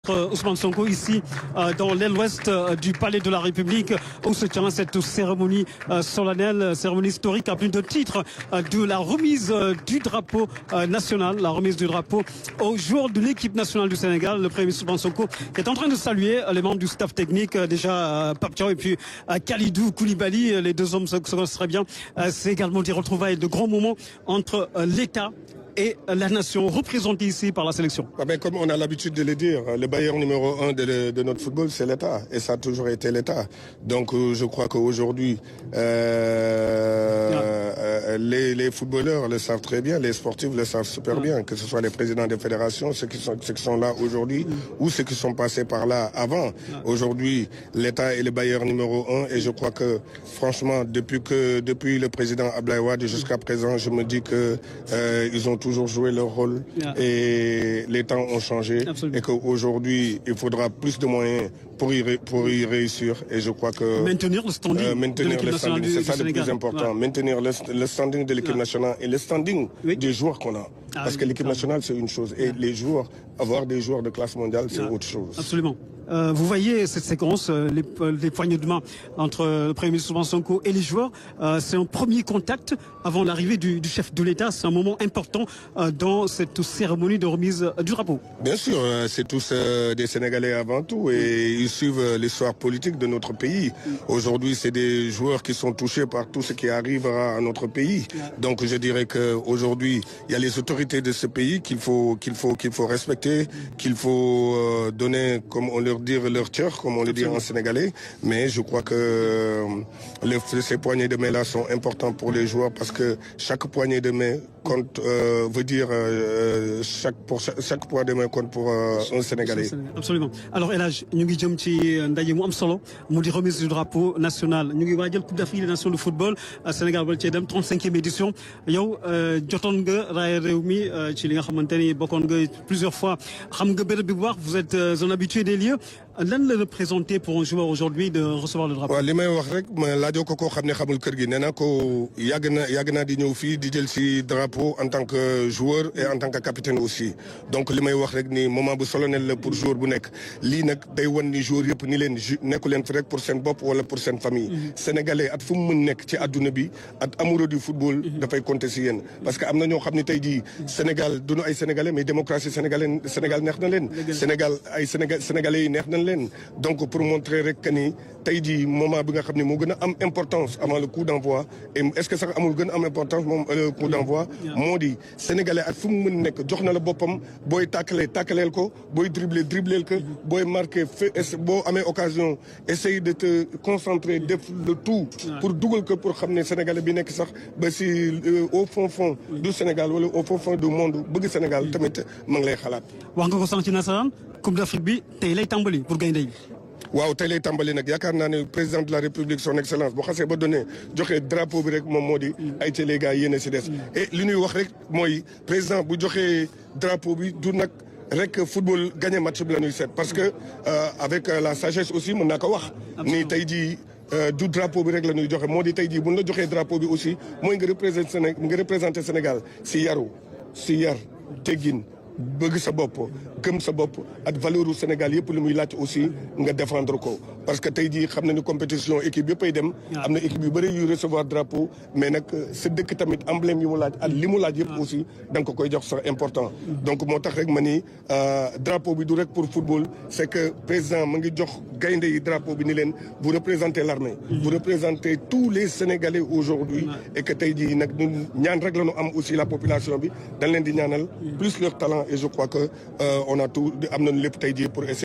Ousmane Sonko ici dans l'aile ouest du Palais de la République où se tient cette cérémonie solennelle, cérémonie historique à plus de titres de la remise du drapeau national, la remise du drapeau aux joueurs de l'équipe nationale du Sénégal. Le Premier ministre Ousmane Sonko qui est en train de saluer les membres du staff technique, déjà Pape Thiaw et puis Kalidou Koulibaly, les deux hommes se connaissent très bien. C'est également des retrouvailles de grands moments entre l'État et la nation représentée ici par la sélection. Comme on a l'habitude de le dire, le bailleur numéro 1 de notre football, c'est l'État. Et ça a toujours été l'État. Donc je crois qu'aujourd'hui, les footballeurs le savent très bien, les sportifs le savent super bien, que ce soit les présidents des fédérations, ceux qui sont là aujourd'hui, ou ceux qui sont passés par là avant. Aujourd'hui, l'État est le bailleur numéro 1 et je crois que, franchement, depuis le président Abdoulaye Wade jusqu'à présent, je me dis que ils ont toujours joué leur rôle et les temps ont changé. Absolument. Et qu'aujourd'hui, il faudra plus de moyens pour y réussir. Et je crois que... Maintenir le standing de l'équipe nationale du Sénégal. C'est ça le plus important. Maintenir le standing de l'équipe nationale et le standing des joueurs qu'on a. Parce que l'équipe nationale, c'est une chose. Et les joueurs, avoir des joueurs de classe mondiale, c'est autre chose. Absolument. Vous voyez cette séquence, les poignées de main entre le Premier ministre Ousmane Sonko et les joueurs. C'est un premier contact avant l'arrivée du chef de l'État. C'est un moment important dans cette cérémonie de remise du drapeau. Bien sûr, c'est tous des Sénégalais avant tout et ils suivent l'histoire politique de notre pays. Aujourd'hui, c'est des joueurs qui sont touchés par tout ce qui arrive à notre pays. Donc je dirais qu'aujourd'hui, il y a les autorités de ce pays qu'il faut respecter, qu'il faut donner, comme on leur dit, leur cœur, comme on le dit en sénégalais. Mais je crois que ces poignées de main-là sont importants pour les joueurs parce que chaque poignée de main compte, veut dire chaque poignée de main compte pour un Sénégalais. Absolument. Alors El Hadj ñu ngi jëm ci ndaje mu am solo mu di remise du drapeau national ñu ngi waajal Coupe d'Afrique des Nations de football Sénégal wala cee dem 35e édition yow jotoon nga raaya réew mi ci li nga xamante ni bokkoon nga plusieurs fois xam nga béréb bi bu baax vous êtes un habitué des lieux. Lan la représenté pour un joueur aujourd'hui de recevoir le drapeau. waaw li may wax rek ma laajoo ko koo xam ne xamul kër gi nee naa ko yàgg naa di ñëw fii di jël si drapeau en tant que joueur et en tant que capitaine aussi donc li may wax rek ni moment bu solennel la pour joueur bu nekk lii nag day wan ni joueur yëpp ni leen nekku leen fi rek pour seen bopp wala pour seen famille. Sénégalais at fu mu mën nekk ci àdduna bi at amoureux du football. dafay compter si yéen parce que am na ñoo xam ne tey jii Sénégal duñu ay sénégalais mais démocratie Sénégal neex na leen. Sénégalais yi neex na leen donc pour montrer rek que ni tey jii moment bi nga xam ne moo gën a am importance avant le coup d'envoi et est-ce que sax amul gën a am importance moom le coup d'envoi moo di sénégalais ak fu mu mën nekk jox na la boppam booy tàkkaleel ko booy dribleel ko booy marqué boo amee occasion essaye de te concentrer def le tout pour dugal ko pour xam ne sénégalais bi nekk sax ba si au fond du Sénégal wala au fond du monde bëgg Sénégal tamit ma ngi lay xalaat. wax nga ko sànq ci nasaraan Coupe d'Afrique bi tey lay tàmbali pour gaynde yi. waaw tey lay tàmbali nag yaakaar naa ne président de la République son excellence bu xasee ba donné joxe drapeau bi rek moom moo di ay ca les gars yéene si des et li ñuy wax rek mooy président bu joxee drapeau bi du nag rek football gagné match bi la ñuy seet parce que avec la sagesse aussi mën naa ko wax ni tey jii du drapeau bi rek la ñuy joxe moo di tey jii bu ñu la joxee drapeau bi aussi mooy nga représenté Sénégal si yaru si yar teggin bëgg sa bopp gëm sa bopp ak valeur u Sénégal yëpp lu muy laaj aussi nga défendre ko parce que tey jii xam na ni compétition équipe yëpp ay dem am na équipe yu bëri yu recevoir drapeau mais nag sa dëkk tamit emblème yi mu laaj ak li mu laaj yëpp aussi da nga ko koy jox sax important donc moo tax rek ma ni drapeau bi du rek pour football c'est que président ma ngi jox gaynde yi drapeau bi ni leen vous représentez l'armée vous représentez tous les Sénégalais aujourd'hui et que tey jii nag ñun ñaan rek la ñu am aussi la population bi dañ leen di ñaanal plus leur talent et je crois que on a tout am nañu lépp tey jii pour essayer